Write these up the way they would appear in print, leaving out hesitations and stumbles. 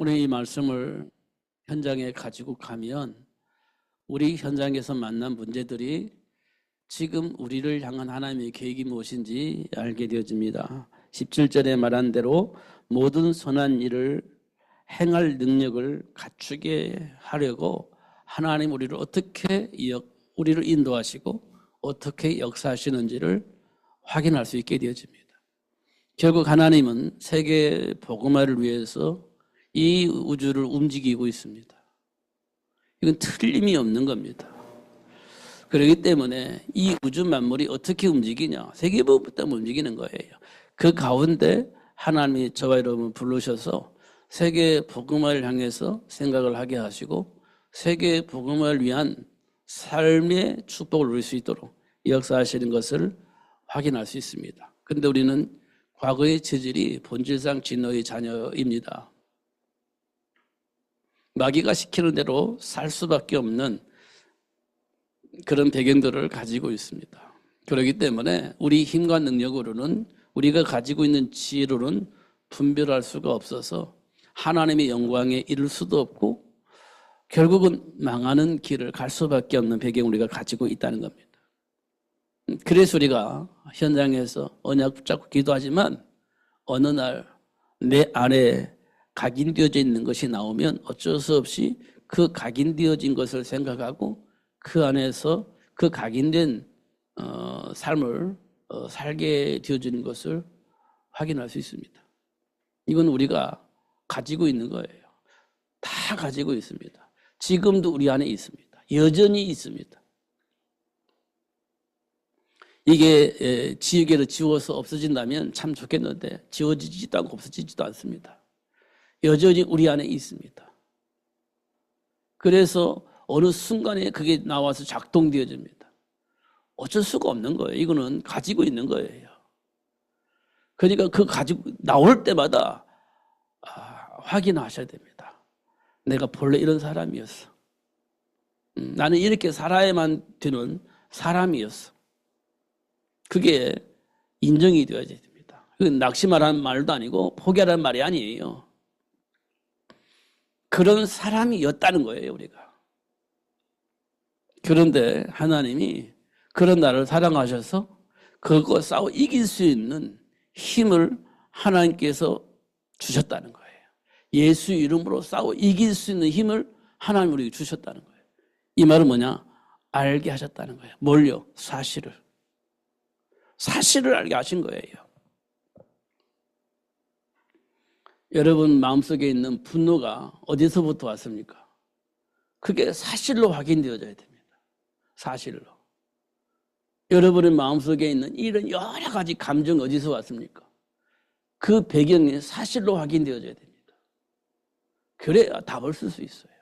우리 이 말씀을 현장에 가지고 가면 우리 현장에서 만난 문제들이 지금 우리를 향한 하나님의 계획이 무엇인지 알게 되어집니다. 17절에 말한 대로 모든 선한 일을 행할 능력을 갖추게 하려고 하나님 우리를 우리를 인도하시고 어떻게 역사하시는지를 확인할 수 있게 되어집니다. 결국 하나님은 세계 복음화를 위해서 이 우주를 움직이고 있습니다. 이건 틀림이 없는 겁니다. 그렇기 때문에 이 우주 만물이 어떻게 움직이냐? 세계 복음 때문에 움직이는 거예요. 그 가운데 하나님이 저와 여러분을 부르셔서 세계 복음화를 향해서 생각을 하게 하시고 세계 복음화를 위한 삶의 축복을 누릴 수 있도록 역사하시는 것을 확인할 수 있습니다. 그런데 우리는 과거의 체질이 본질상 진노의 자녀입니다. 마귀가 시키는 대로 살 수밖에 없는 그런 배경들을 가지고 있습니다. 그렇기 때문에 우리 힘과 능력으로는 우리가 가지고 있는 지혜로는 분별할 수가 없어서 하나님의 영광에 이를 수도 없고 결국은 망하는 길을 갈 수밖에 없는 배경을 우리가 가지고 있다는 겁니다. 그래서 우리가 현장에서 언약 붙잡고 기도하지만 어느 날 내 안에 각인되어져 있는 것이 나오면 어쩔 수 없이 그 각인되어진 것을 생각하고 그 안에서 그 각인된 삶을 살게 되어지는 것을 확인할 수 있습니다. 이건 우리가 가지고 있는 거예요. 다 가지고 있습니다. 지금도 우리 안에 있습니다. 여전히 있습니다. 이게 지우개로 지워서 없어진다면 참 좋겠는데 지워지지도 않고 없어지지도 않습니다. 여전히 우리 안에 있습니다. 그래서 어느 순간에 그게 나와서 작동되어집니다. 어쩔 수가 없는 거예요. 이거는 가지고 있는 거예요. 그러니까 그 가지고 나올 때마다 확인하셔야 됩니다. 내가 본래 이런 사람이었어. 나는 이렇게 살아야만 되는 사람이었어. 그게 인정이 되어야 됩니다. 그건 낙심하라는 말도 아니고 포기하라는 말이 아니에요. 그런 사람이었다는 거예요, 우리가. 그런데 하나님이 그런 나를 사랑하셔서 그거 싸워 이길 수 있는 힘을 하나님께서 주셨다는 거예요. 예수 이름으로 싸워 이길 수 있는 힘을 하나님 우리에게 주셨다는 거예요. 이 말은 뭐냐? 알게 하셨다는 거예요. 뭘요? 사실을 알게 하신 거예요. 여러분 마음속에 있는 분노가 어디서부터 왔습니까? 그게 사실로 확인되어져야 됩니다. 사실로. 여러분의 마음속에 있는 이런 여러 가지 감정 어디서 왔습니까? 그 배경이 사실로 확인되어져야 됩니다. 그래야 답을 쓸 수 있어요.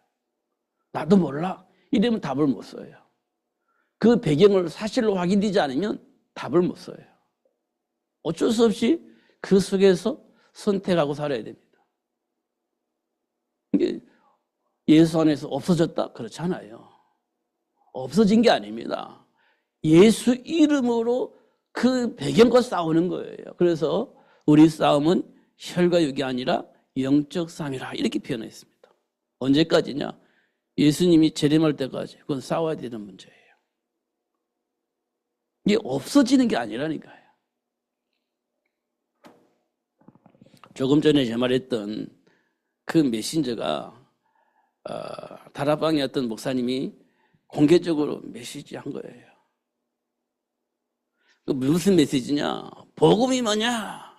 나도 몰라. 이러면 답을 못 써요. 그 배경을 사실로 확인되지 않으면 답을 못 써요. 어쩔 수 없이 그 속에서 선택하고 살아야 됩니다. 이게 예수 안에서 없어졌다? 그렇지 않아요. 없어진 게 아닙니다. 예수 이름으로 그 배경과 싸우는 거예요. 그래서 우리 싸움은 혈과 육이 아니라 영적 싸움이라 이렇게 표현했습니다. 언제까지냐? 예수님이 재림할 때까지 그건 싸워야 되는 문제예요. 이게 없어지는 게 아니라니까요. 조금 전에 제 말했던 그 메신저가 다락방의 어떤 목사님이 공개적으로 메시지한 거예요. 무슨 메시지냐? 복음이 뭐냐?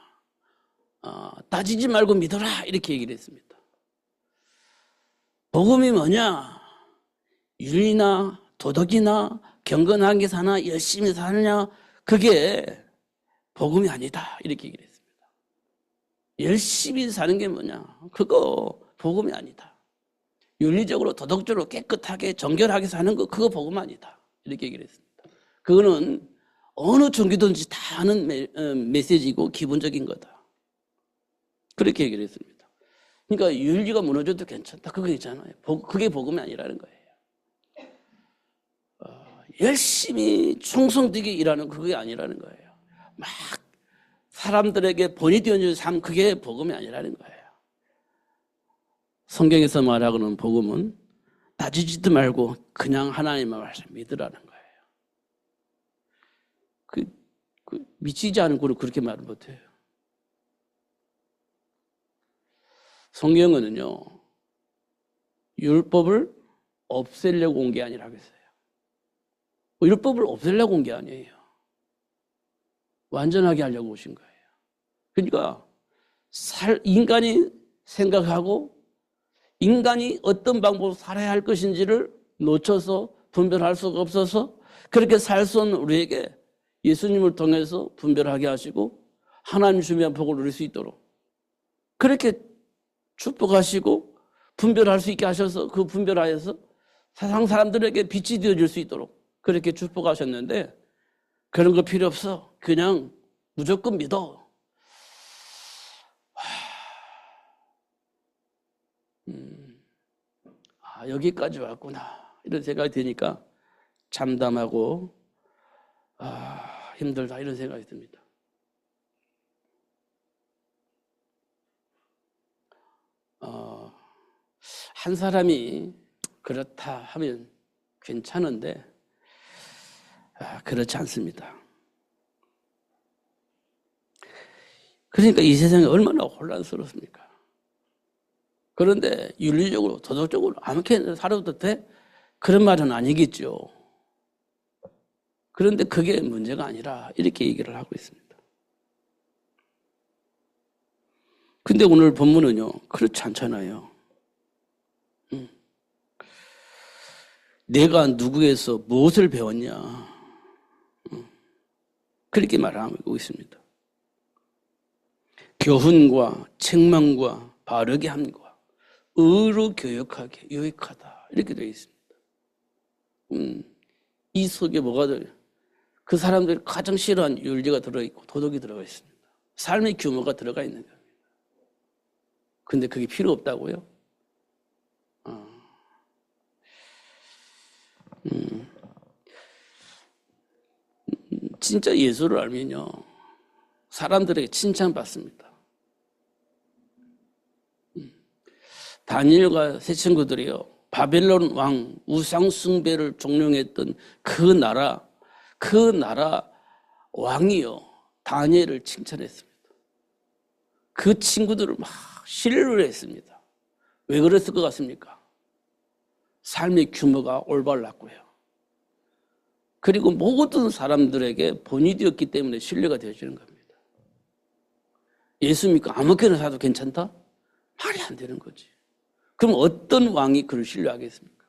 따지지 말고 믿어라 이렇게 얘기를 했습니다. 복음이 뭐냐? 윤리나 도덕이나 경건하게 사나 열심히 사느냐? 그게 복음이 아니다 이렇게 얘기를 했습니다. 열심히 사는 게 뭐냐? 그거 복음이 아니다. 윤리적으로 도덕적으로 깨끗하게 정결하게 사는 거 그거 복음 아니다 이렇게 얘기를 했습니다. 그거는 어느 종교든지 다 하는 메시지고 기본적인 거다. 그렇게 얘기를 했습니다. 그러니까 윤리가 무너져도 괜찮다. 그거 있잖아요. 그게 복음이 아니라는 거예요. 열심히 충성되게 일하는 그게 아니라는 거예요. 막 사람들에게 본이 되어진 삶 그게 복음이 아니라는 거예요. 성경에서 말하고는 복음은 따지지도 말고 그냥 하나님의 말씀 믿으라는 거예요. 미치지 않은 꼴을 그렇게 말을 못해요. 성경은요, 율법을 없애려고 온 게 아니라고 했어요. 율법을 없애려고 온 게 아니에요. 완전하게 하려고 오신 거예요. 그러니까 인간이 생각하고 인간이 어떤 방법으로 살아야 할 것인지를 놓쳐서 분별할 수가 없어서 그렇게 살 수 없는 우리에게 예수님을 통해서 분별하게 하시고 하나님 주시는 복을 누릴 수 있도록 그렇게 축복하시고 분별할 수 있게 하셔서 그 분별하여서 세상 사람들에게 빛이 되어줄 수 있도록 그렇게 축복하셨는데 그런 거 필요 없어. 그냥 무조건 믿어. 여기까지 왔구나. 이런 생각이 드니까 참담하고 힘들다 이런 생각이 듭니다. 한 사람이 그렇다 하면 괜찮은데 그렇지 않습니다. 그러니까 이 세상이 얼마나 혼란스럽습니까? 그런데 윤리적으로 도덕적으로 아무렇게 살아도 돼? 그런 말은 아니겠죠. 그런데 그게 문제가 아니라 이렇게 얘기를 하고 있습니다. 근데 오늘 본문은요 그렇지 않잖아요. 내가 누구에서 무엇을 배웠냐 그렇게 말하고 있습니다. 교훈과 책망과 바르게 함과 의로 교육하게 유익하다 이렇게 되어 있습니다. 이 속에 뭐가 들어요? 그 사람들이 가장 싫어하는 윤리가 들어있고 도덕이 들어가 있습니다. 삶의 규모가 들어가 있는 겁니다. 근데 그게 필요 없다고요? 진짜 예수를 알면요 사람들에게 칭찬받습니다. 다니엘과 세 친구들이요 바벨론 왕 우상 숭배를 종용했던 그 나라 왕이요 다니엘을 칭찬했습니다. 그 친구들을 막 신뢰를 했습니다. 왜 그랬을 것 같습니까? 삶의 규모가 올바랐고요. 그리고 모든 사람들에게 본이 되었기 때문에 신뢰가 되어지는 겁니다. 예수 믿고 아무렇게나 사도 괜찮다? 말이 안 되는 거지. 그럼 어떤 왕이 그를 신뢰하겠습니까?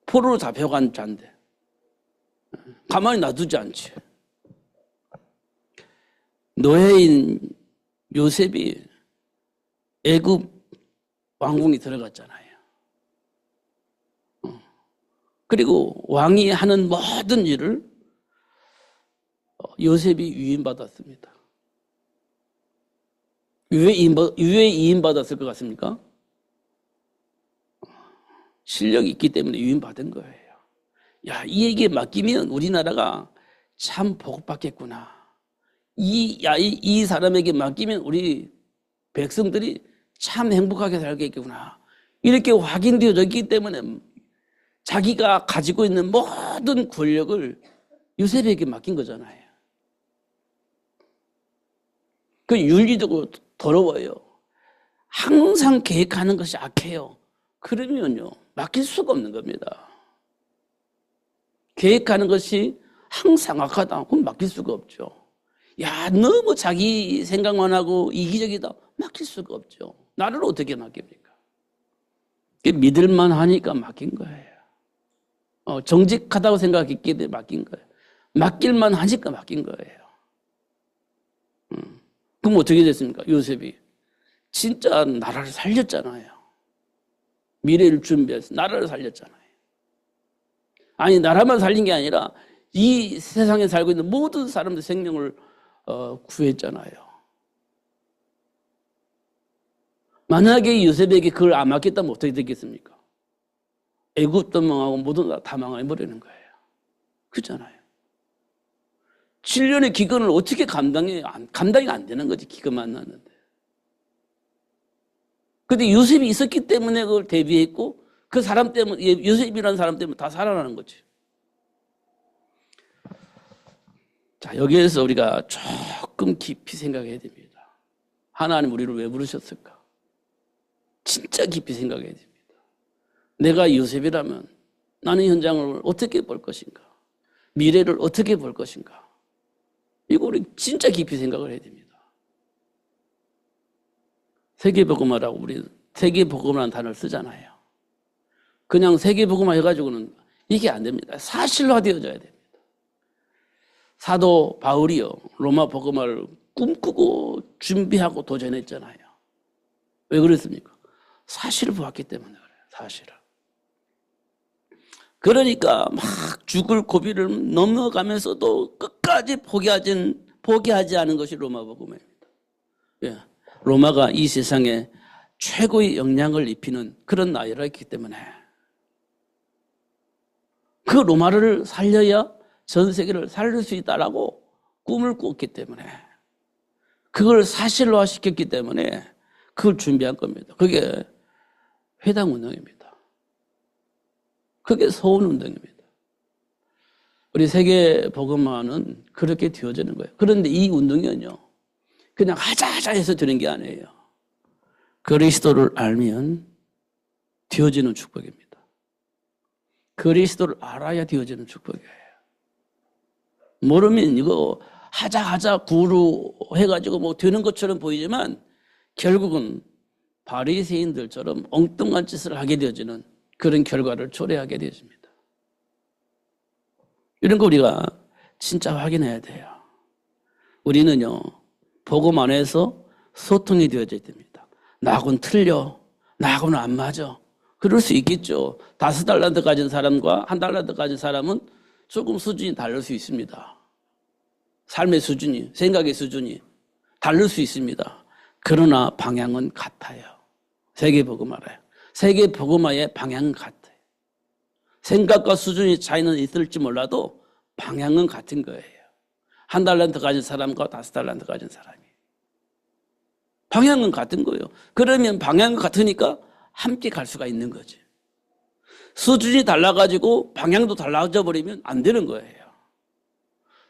포로로 잡혀간 자인데 가만히 놔두지 않지. 노예인 요셉이 애굽 왕궁에 들어갔잖아요. 그리고 왕이 하는 모든 일을 요셉이 위임받았습니다. 왜 위임받았을 것 같습니까? 실력이 있기 때문에 위임받은 거예요. 야, 이 얘기에 맡기면 우리나라가 참 복받겠구나. 이 사람에게 맡기면 우리 백성들이 참 행복하게 살겠구나. 이렇게 확인되어졌기 때문에 자기가 가지고 있는 모든 권력을 요셉에게 맡긴 거잖아요. 그 윤리적으로 더러워요. 항상 계획하는 것이 악해요. 그러면요 맡길 수가 없는 겁니다. 계획하는 것이 항상 악하다. 그럼 맡길 수가 없죠. 야, 너무 자기 생각만 하고 이기적이다. 맡길 수가 없죠. 나를 어떻게 맡깁니까? 믿을만 하니까 맡긴 거예요. 정직하다고 생각했기 때문에 맡긴 거예요. 맡길만 하니까 맡긴 거예요. 그럼 어떻게 됐습니까? 요셉이 진짜 나라를 살렸잖아요. 미래를 준비해서 나라를 살렸잖아요. 아니 나라만 살린 게 아니라 이 세상에 살고 있는 모든 사람들 생명을 구했잖아요. 만약에 요셉에게 그걸 안 맡겼다면 어떻게 됐겠습니까? 애굽도 망하고 모든 다 망해버리는 거예요. 그렇잖아요. 7년의 기근을 어떻게 감당이 안 되는 거지. 기근만 났는데. 근데 요셉이 있었기 때문에 그걸 대비했고 그 사람 때문에 요셉이라는 사람 때문에 다 살아나는 거지. 자, 여기에서 우리가 조금 깊이 생각해야 됩니다. 하나님 우리를 왜 부르셨을까? 진짜 깊이 생각해야 됩니다. 내가 요셉이라면 나는 현장을 어떻게 볼 것인가? 미래를 어떻게 볼 것인가? 이거 우리 진짜 깊이 생각을 해야 됩니다. 세계복음화라고 우리 세계복음화라는 단어를 쓰잖아요. 그냥 세계복음화 해가지고는 이게 안 됩니다. 사실화되어져야 됩니다. 사도 바울이요 로마 복음화를 꿈꾸고 준비하고 도전했잖아요. 왜 그랬습니까? 사실을 보았기 때문에 그래요. 사실을. 그러니까 막 죽을 고비를 넘어가면서도 끝까지 포기하지 않은 것이 로마 복음화입니다. 예. 로마가 이 세상에 최고의 영향을 입히는 그런 나라였기 때문에 그 로마를 살려야 전 세계를 살릴 수 있다라고 꿈을 꿨기 때문에 그걸 사실화시켰기 때문에 그걸 준비한 겁니다. 그게 회당운동입니다. 그게 서원운동입니다. 우리 세계복음화는 그렇게 되어지는 거예요. 그런데 이 운동은요 그냥 하자 해서 되는 게 아니에요. 그리스도를 알면 되어지는 축복입니다. 그리스도를 알아야 되어지는 축복이에요. 모르면 이거 하자 구루 해가지고 뭐 되는 것처럼 보이지만 결국은 바리새인들처럼 엉뚱한 짓을 하게 되어지는 그런 결과를 초래하게 되어집니다. 이런 거 우리가 진짜 확인해야 돼요. 우리는요 복음 안에서 소통이 되어져야 됩니다. 나하고는 틀려, 나하고는 안 맞아. 그럴 수 있겠죠. 5달란트 가진 사람과 1달란트 가진 사람은 조금 수준이 다를 수 있습니다. 삶의 수준이, 생각의 수준이 다를 수 있습니다. 그러나 방향은 같아요. 세계복음화래요. 세계복음화의 방향은 같아요. 생각과 수준이 차이는 있을지 몰라도 방향은 같은 거예요. 1달란트 가진 사람과 5달란트 가진 사람이. 방향은 같은 거예요. 그러면 방향은 같으니까 함께 갈 수가 있는 거지. 수준이 달라가지고 방향도 달라져 버리면 안 되는 거예요.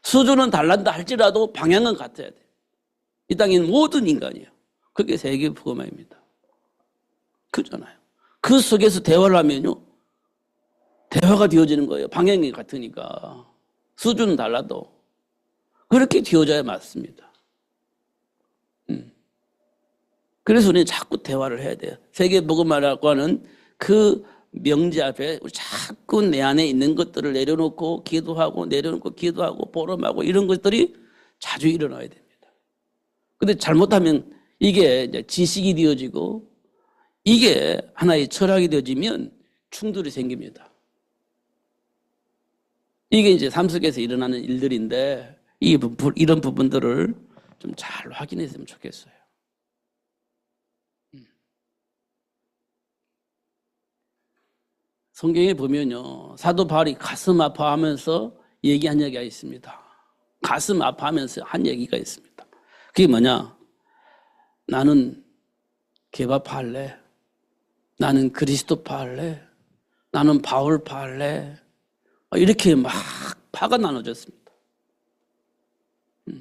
수준은 달란다 할지라도 방향은 같아야 돼요. 이 땅에 있는 모든 인간이요. 그게 세계복음화입니다. 그잖아요. 그 속에서 대화를 하면요. 대화가 되어지는 거예요. 방향이 같으니까. 수준은 달라도. 그렇게 되어져야 맞습니다. 그래서 우리는 자꾸 대화를 해야 돼요. 세계복음화라고 하는 그 명제 앞에 우리 자꾸 내 안에 있는 것들을 내려놓고 기도하고 내려놓고 기도하고 보름하고 이런 것들이 자주 일어나야 됩니다. 근데 잘못하면 이게 이제 지식이 되어지고 이게 하나의 철학이 되어지면 충돌이 생깁니다. 이게 이제 삶 속에서 일어나는 일들인데 이런 부분들을 좀 잘 확인했으면 좋겠어요. 성경에 보면요. 사도 바울이 가슴 아파하면서 얘기한 얘기가 있습니다. 가슴 아파하면서 한 얘기가 있습니다. 그게 뭐냐? 나는 개바파 할래. 나는 그리스도파 할래. 나는 바울파 할래. 이렇게 막 파가 나눠졌습니다.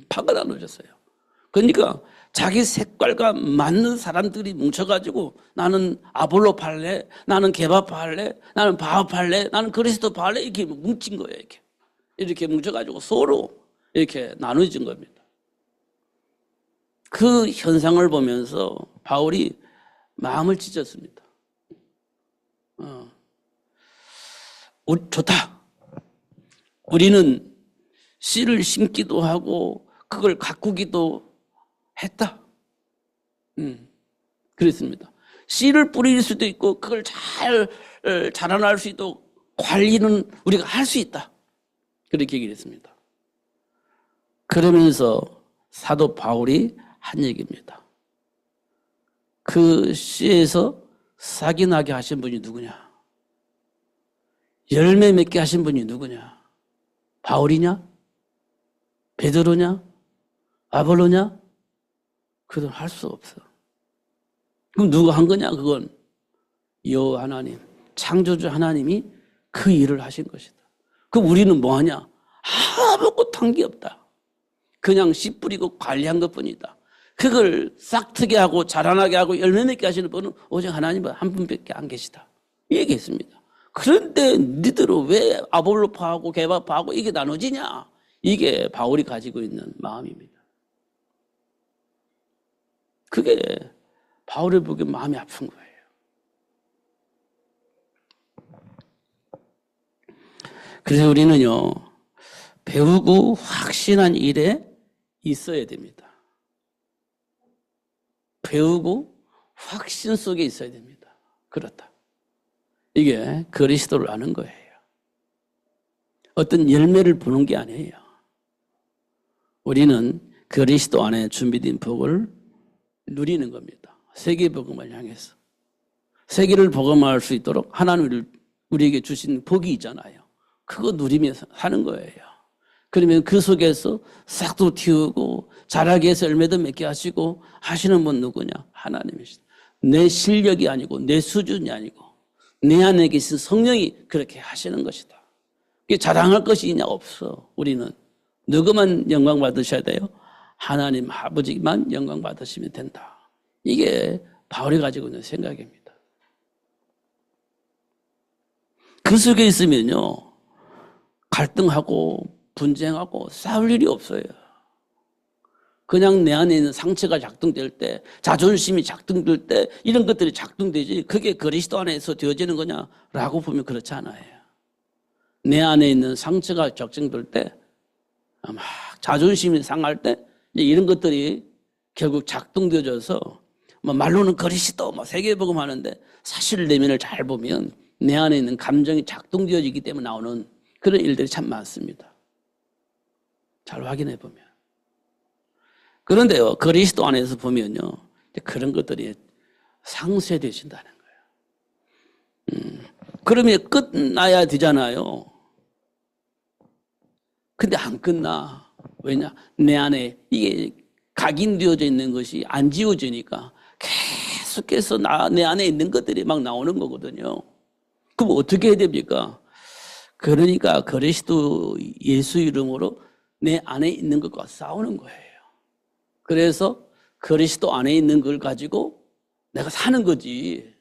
파가 나눠졌어요. 그러니까 자기 색깔과 맞는 사람들이 뭉쳐가지고 나는 아볼로파 할래. 나는 개바파 할래. 나는 바울파 할래. 나는 그리스도파 할래. 이렇게 뭉친 거예요. 이렇게 뭉쳐가지고 서로 이렇게 나눠진 겁니다. 그 현상을 보면서 바울이 마음을 찢었습니다. 좋다. 우리는 씨를 심기도 하고 그걸 가꾸기도 했다. 그랬습니다. 씨를 뿌릴 수도 있고 그걸 잘 자라날 수 있도록 관리는 우리가 할 수 있다. 그렇게 얘기를 했습니다. 그러면서 사도 바울이 한 얘기입니다. 그 씨에서 싹이 나게 하신 분이 누구냐? 열매 맺게 하신 분이 누구냐? 바울이냐? 베드로냐? 아볼로냐? 그들은 할 수 없어. 그럼 누가 한 거냐? 그건 여호와 하나님, 창조주 하나님이 그 일을 하신 것이다. 그럼 우리는 뭐 하냐? 아무것도 한 게 없다. 그냥 씨 뿌리고 관리한 것뿐이다. 그걸 싹트게 하고 자라나게 하고 열매 맺게 하시는 분은 오직 하나님 한 분밖에 안 계시다. 이 얘기했습니다. 그런데 니들은 왜 아볼로파하고 게바파하고 이게 나눠지냐? 이게 바울이 가지고 있는 마음입니다. 그게 바울이 보기엔 마음이 아픈 거예요. 그래서 우리는요, 배우고 확신한 일에 있어야 됩니다. 배우고 확신 속에 있어야 됩니다. 그렇다. 이게 그리스도를 아는 거예요. 어떤 열매를 보는 게 아니에요. 우리는 그리스도 안에 준비된 복을 누리는 겁니다. 세계 복음을 향해서. 세계를 복음할 수 있도록 하나님 우리에게 주신 복이 있잖아요. 그거 누리면서 사는 거예요. 그러면 그 속에서 싹도 틔우고 자라게 해서 열매도 맺게 하시고 하시는 분 누구냐? 하나님이시다. 내 실력이 아니고 내 수준이 아니고 내 안에 계신 성령이 그렇게 하시는 것이다. 자랑할 것이 있냐? 없어. 우리는 누구만 영광 받으셔야 돼요? 하나님 아버지만 영광 받으시면 된다. 이게 바울이 가지고 있는 생각입니다. 그 속에 있으면요, 갈등하고 분쟁하고 싸울 일이 없어요. 그냥 내 안에 있는 상처가 작동될 때, 자존심이 작동될 때 이런 것들이 작동되지 그게 그리스도 안에서 되어지는 거냐라고 보면 그렇지 않아요. 내 안에 있는 상처가 작동될 때, 막 자존심이 상할 때 이런 것들이 결국 작동되어져서 말로는 그리스도 세계복음 하는데 사실 내면을 잘 보면 내 안에 있는 감정이 작동되어지기 때문에 나오는 그런 일들이 참 많습니다. 잘 확인해 보면. 그런데요, 그리스도 안에서 보면요, 그런 것들이 상쇄되신다는 거예요. 그러면 끝나야 되잖아요. 근데 안 끝나. 왜냐? 내 안에 이게 각인되어져 있는 것이 안 지워지니까 계속해서 내 안에 있는 것들이 막 나오는 거거든요. 그럼 어떻게 해야 됩니까? 그러니까 그리스도 예수 이름으로 내 안에 있는 것과 싸우는 거예요. 그래서 그리스도 안에 있는 걸 가지고 내가 사는 거지.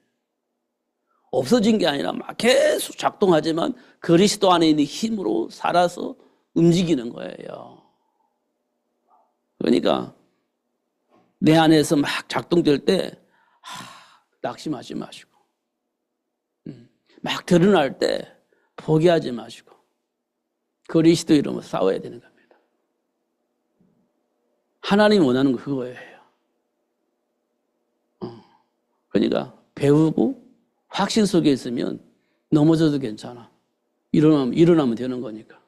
없어진 게 아니라 막 계속 작동하지만 그리스도 안에 있는 힘으로 살아서 움직이는 거예요. 그러니까 내 안에서 막 작동될 때 낙심하지 마시고 막 드러날 때 포기하지 마시고 그리스도 이름으로 싸워야 되는 겁니다. 하나님이 원하는 거 그거예요. 그러니까 배우고 확신 속에 있으면 넘어져도 괜찮아. 일어나면 되는 거니까.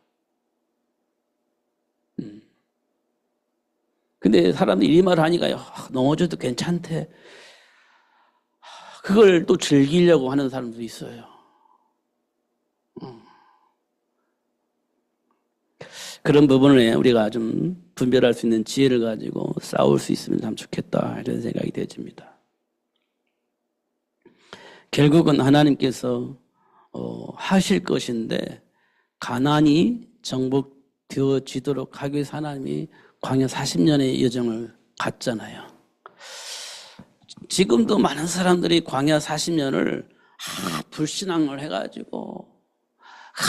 근데 사람들이 이 말을 하니까 넘어져도 괜찮대. 그걸 또 즐기려고 하는 사람도 있어요. 그런 부분을 우리가 좀 분별할 수 있는 지혜를 가지고 싸울 수 있으면 참 좋겠다 이런 생각이 되어집니다. 결국은 하나님께서 하실 것인데 가나안이 정복되어지도록 하기 위해서 하나님이 광야 40년의 여정을 갔잖아요. 지금도 많은 사람들이 광야 40년을 불신앙을 해가지고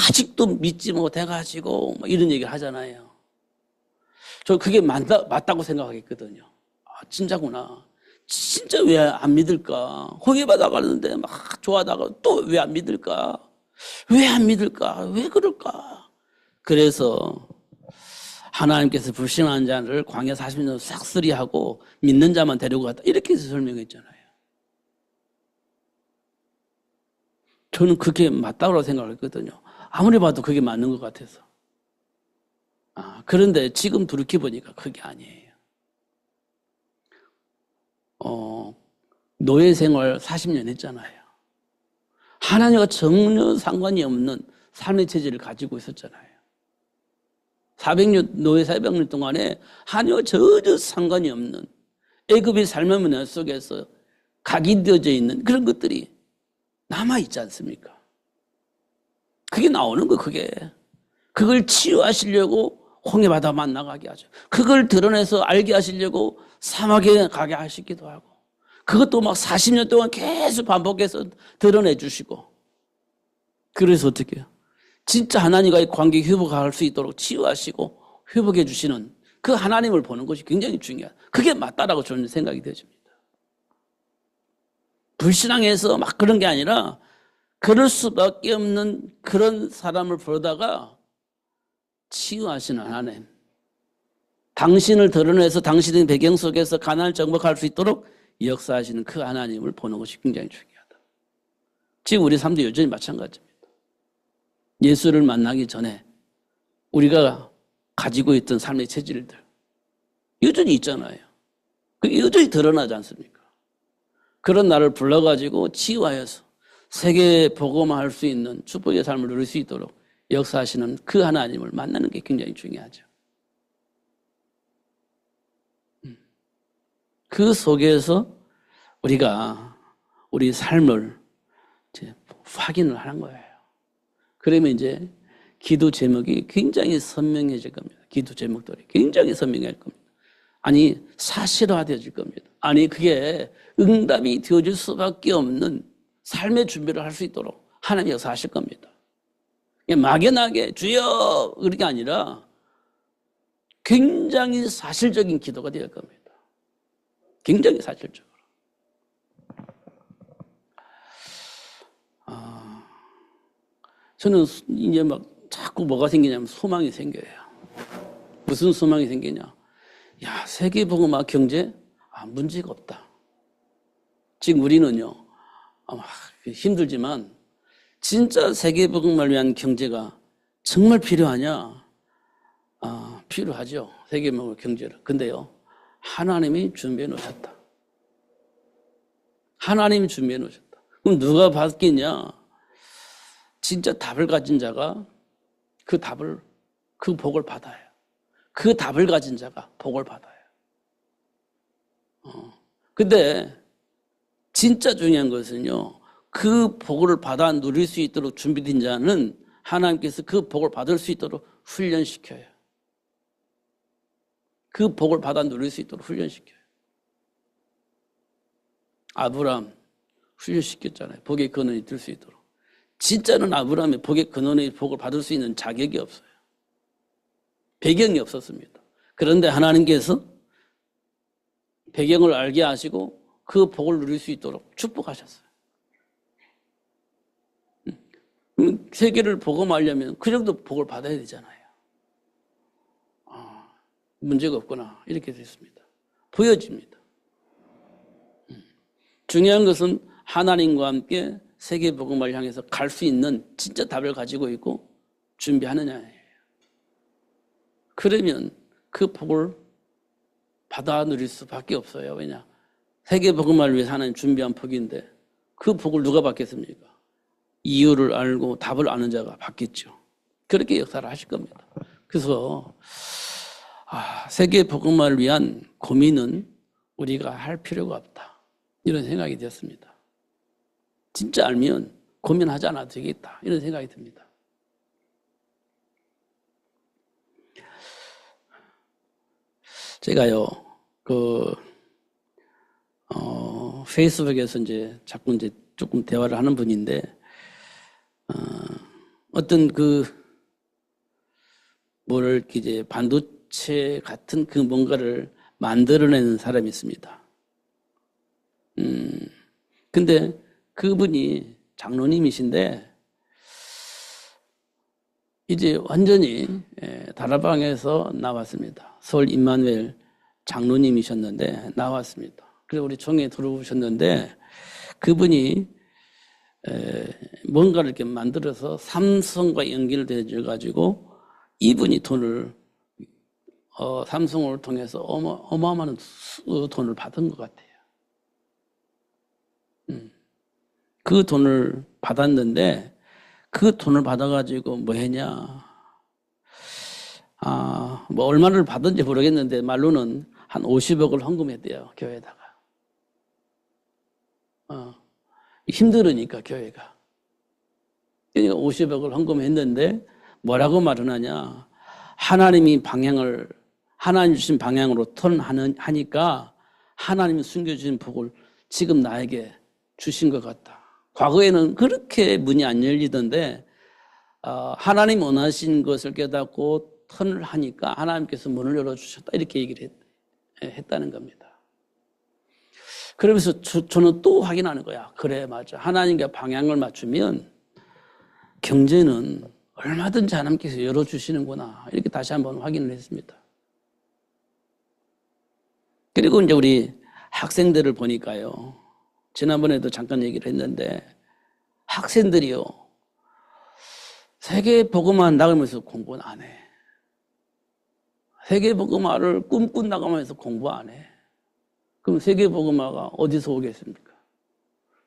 아직도 믿지 못해가지고 이런 얘기를 하잖아요. 저 그게 맞다고 생각하겠거든요. 진짜구나. 진짜 왜 안 믿을까? 호의받아가는데 막 좋아하다가 또 왜 안 믿을까? 왜 안 믿을까? 왜 그럴까? 그래서 하나님께서 불신한 자를 광야 40년 싹쓸이하고 믿는 자만 데리고 갔다. 이렇게 해서 설명했잖아요. 저는 그게 맞다고 생각했거든요. 아무리 봐도 그게 맞는 것 같아서. 그런데 지금 돌이켜보니까 그게 아니에요. 노예 생활 40년 했잖아요. 하나님과 전혀 상관이 없는 삶의 체질을 가지고 있었잖아요. 400년, 노예 400년 동안에 하나님과 전혀 상관이 없는 애굽의 삶의 문화 속에서 각인되어져 있는 그런 것들이 남아있지 않습니까? 그게 나오는 거, 그게. 그걸 치유하시려고 홍해바다 만나가게 하죠. 그걸 드러내서 알게 하시려고 사막에 가게 하시기도 하고, 그것도 막 40년 동안 계속 반복해서 드러내 주시고, 그래서 어떻게 해요? 진짜 하나님과의 관계 회복할 수 있도록 치유하시고 회복해 주시는 그 하나님을 보는 것이 굉장히 중요하다. 그게 맞다라고 저는 생각이 되어집니다. 불신앙에서 막 그런 게 아니라 그럴 수밖에 없는 그런 사람을 보다가 치유하시는 하나님, 당신을 드러내서 당신의 배경 속에서 가난을 정복할 수 있도록 역사하시는 그 하나님을 보는 것이 굉장히 중요하다. 지금 우리 삶도 여전히 마찬가지입니다. 예수를 만나기 전에 우리가 가지고 있던 삶의 체질들 여전히 있잖아요. 그게 여전히 드러나지 않습니까? 그런 나를 불러가지고 치유하여서 세계에 복음화할 수 있는 축복의 삶을 누릴 수 있도록 역사하시는 그 하나님을 만나는 게 굉장히 중요하죠. 그 속에서 우리가 우리 삶을 이제 확인을 하는 거예요. 그러면 이제 기도 제목이 굉장히 선명해질 겁니다. 기도 제목들이 굉장히 선명해질 겁니다. 아니, 사실화되어질 겁니다. 아니, 그게 응답이 되어질 수밖에 없는 삶의 준비를 할 수 있도록 하나님이 역사하실 겁니다. 막연하게 주여 그런 게 아니라 굉장히 사실적인 기도가 될 겁니다. 굉장히 사실적으로. 저는 이제 막 자꾸 뭐가 생기냐면 소망이 생겨요. 무슨 소망이 생기냐? 야, 세계복음화 경제? 문제가 없다. 지금 우리는요, 힘들지만 진짜 세계복음화를 위한 경제가 정말 필요하냐? 필요하죠. 세계복음화 경제를. 근데요, 하나님이 준비해 놓으셨다. 하나님이 준비해 놓으셨다. 그럼 누가 받겠냐? 진짜 답을 가진 자가 그 복을 받아요. 그 답을 가진 자가 복을 받아요. 근데 진짜 중요한 것은요, 그 복을 받아 누릴 수 있도록 준비된 자는 하나님께서 그 복을 받을 수 있도록 훈련시켜요. 그 복을 받아 누릴 수 있도록 훈련시켜요. 아브라함 훈련시켰잖아요. 복의 근원이 될 수 있도록. 진짜는 아브라함이 복의 근원의 복을 받을 수 있는 자격이 없어요. 배경이 없었습니다. 그런데 하나님께서 배경을 알게 하시고 그 복을 누릴 수 있도록 축복하셨어요. 세계를 복음하려면 그 정도 복을 받아야 되잖아요. 문제가 없구나 이렇게 됐습니다. 보여집니다. 중요한 것은 하나님과 함께 세계 복음을 향해서 갈 수 있는 진짜 답을 가지고 있고 준비하느냐예요. 그러면 그 복을 받아 누릴 수밖에 없어요. 왜냐? 세계 복음을 위해서 하나님 준비한 복인데 그 복을 누가 받겠습니까? 이유를 알고 답을 아는 자가 받겠죠. 그렇게 역사를 하실 겁니다. 그래서 세계 복음화를 위한 고민은 우리가 할 필요가 없다. 이런 생각이 되었습니다. 진짜 알면 고민하지 않아도 되겠다. 이런 생각이 듭니다. 제가요, 페이스북에서 자꾸 조금 대화를 하는 분인데, 어떤 반도체 같은 그 뭔가를 만들어내는 사람이 있습니다. 근데 그분이 장로님이신데, 이제 완전히 다락방에서 나왔습니다. 서울 임마누엘 장로님이셨는데 나왔습니다. 그래서 우리 총회에 들어오셨는데 그분이 뭔가를 이렇게 만들어서 삼성과 연결되어 가지고 이분이 돈을 삼성을 통해서 어마어마한 돈을 받은 것 같아요. 그 돈을 받았는데 그 돈을 받아가지고 뭐 했냐? 뭐 얼마를 받은지 모르겠는데 말로는 한 50억을 헌금했대요, 교회에다가. 힘들으니까 교회가. 그러니까 50억을 헌금했는데 뭐라고 말을 하냐. 하나님 주신 방향으로 하니까 하나님이 숨겨주신 복을 지금 나에게 주신 것 같다. 과거에는 그렇게 문이 안 열리던데 하나님 원하신 것을 깨닫고 턴을 하니까 하나님께서 문을 열어주셨다. 이렇게 얘기를 했다는 겁니다. 그러면서 저는 또 확인하는 거야. 그래, 맞아. 하나님과 방향을 맞추면 경제는 얼마든지 하나님께서 열어주시는구나. 이렇게 다시 한번 확인을 했습니다. 그리고 이제 우리 학생들을 보니까요. 지난번에도 잠깐 얘기를 했는데 학생들이요. 세계복음화 나가면서 공부는 안 해. 세계복음화를 꿈꾼 나가면서 공부 안 해. 그럼 세계복음화가 어디서 오겠습니까?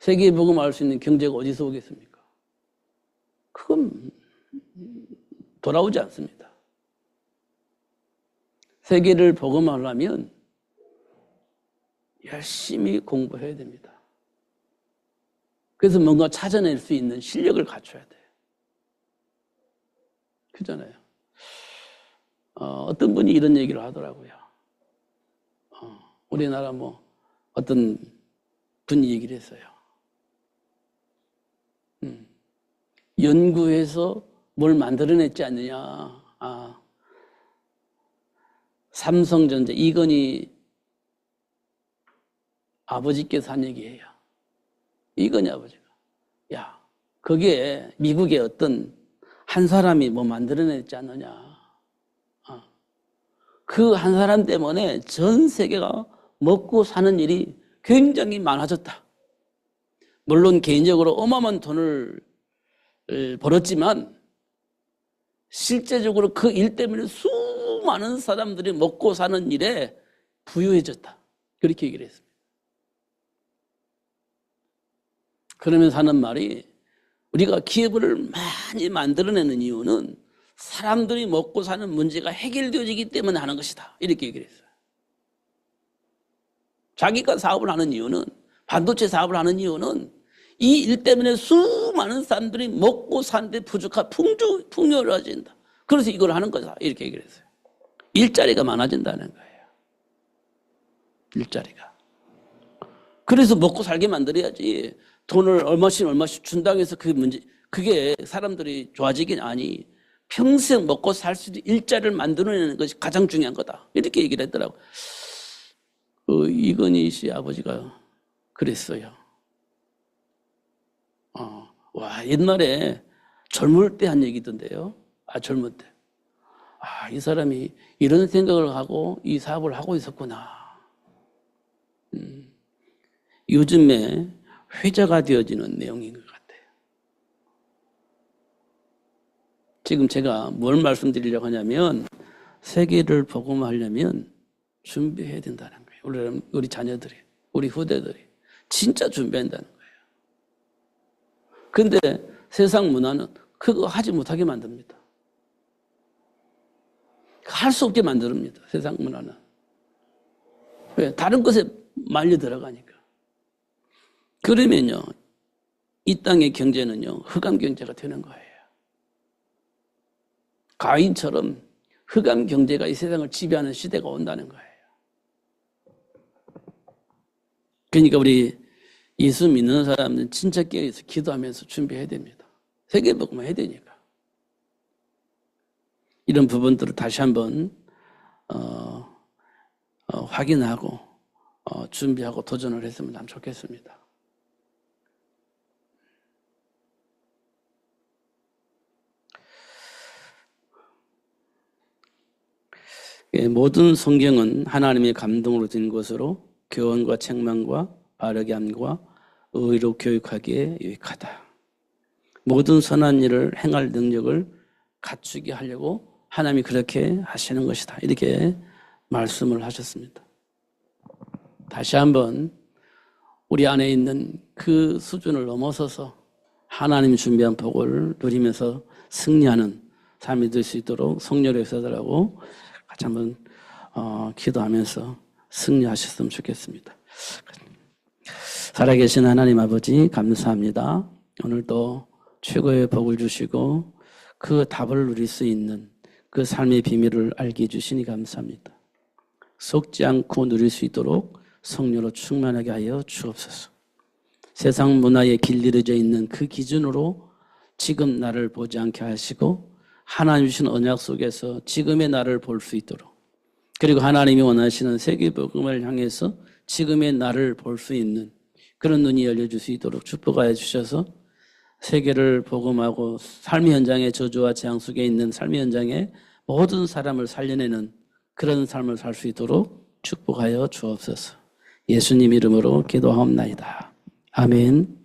세계복음화 할 수 있는 경제가 어디서 오겠습니까? 그건 돌아오지 않습니다. 세계를 복음화하려면 열심히 공부해야 됩니다. 그래서 뭔가 찾아낼 수 있는 실력을 갖춰야 돼요. 그잖아요. 어떤 분이 이런 얘기를 하더라고요. 우리나라 어떤 분이 얘기를 했어요. 연구해서 뭘 만들어냈지 않느냐. 삼성전자 이건희 아버지께서 한 얘기예요. 이건희 아버지가. 야, 거기에 미국의 어떤 한 사람이 뭐 만들어냈지 않느냐. 그 한 사람 때문에 전 세계가 먹고 사는 일이 굉장히 많아졌다. 물론 개인적으로 어마어마한 돈을 벌었지만 실제적으로 그 일 때문에 수많은 사람들이 먹고 사는 일에 부유해졌다. 그렇게 얘기를 했습니다. 그러면서 하는 말이 우리가 기업을 많이 만들어내는 이유는 사람들이 먹고 사는 문제가 해결되어지기 때문에 하는 것이다. 이렇게 얘기를 했어요. 자기가 사업을 하는 이유는 반도체 사업을 하는 이유는 이 일 때문에 수많은 사람들이 먹고 사는데 풍요로워진다. 그래서 이걸 하는 거다. 이렇게 얘기를 했어요. 일자리가 많아진다는 거예요. 일자리가. 그래서 먹고 살게 만들어야지 돈을 얼마씩 준다고 해서 그게 사람들이 좋아지긴 아니. 평생 먹고 살 수 있는 일자리를 만들어내는 것이 가장 중요한 거다. 이렇게 얘기를 했더라고요. 이건희 씨 아버지가 그랬어요. 와, 옛날에 젊을 때 한 얘기던데요. 젊을 때. 이 사람이 이런 생각을 하고 이 사업을 하고 있었구나. 요즘에 회자가 되어지는 내용인 것 같아요. 지금 제가 뭘 말씀드리려고 하냐면 세계를 복음화하려면 준비해야 된다는 거예요. 우리 자녀들이, 우리 후대들이 진짜 준비한다는 거예요. 근데 세상 문화는 그거 하지 못하게 만듭니다. 할 수 없게 만듭니다. 세상 문화는. 왜? 다른 것에 말려 들어가니까. 그러면요, 이 땅의 경제는요, 흑암 경제가 되는 거예요. 가인처럼 흑암 경제가 이 세상을 지배하는 시대가 온다는 거예요. 그러니까 우리 예수 믿는 사람은 진짜 깨어서 기도하면서 준비해야 됩니다. 세계복음화 해야 되니까. 이런 부분들을 다시 한번 확인하고 준비하고 도전을 했으면 참 좋겠습니다. 모든 성경은 하나님의 감동으로 된 것으로 교훈과 책망과 바르게 함과 의로 교육하기에 유익하다. 모든 선한 일을 행할 능력을 갖추게 하려고 하나님이 그렇게 하시는 것이다. 이렇게 말씀을 하셨습니다. 다시 한번 우리 안에 있는 그 수준을 넘어서서 하나님이 준비한 복을 누리면서 승리하는 삶이 될 수 있도록 성령의 역사들하고 같이 한번 기도하면서 승리하셨으면 좋겠습니다. 살아계신 하나님 아버지 감사합니다. 오늘도 최고의 복을 주시고 그 답을 누릴 수 있는 그 삶의 비밀을 알게 해주시니 감사합니다. 속지 않고 누릴 수 있도록 성령으로 충만하게 하여 주옵소서. 세상 문화에 길들여져 있는 그 기준으로 지금 나를 보지 않게 하시고 하나님 주신 언약 속에서 지금의 나를 볼 수 있도록, 그리고 하나님이 원하시는 세계복음을 향해서 지금의 나를 볼 수 있는 그런 눈이 열려줄 수 있도록 축복하여 주셔서 세계를 복음하고 삶의 현장의 저주와 재앙 속에 있는 삶의 현장에 모든 사람을 살려내는 그런 삶을 살 수 있도록 축복하여 주옵소서. 예수님 이름으로 기도하옵나이다. 아멘.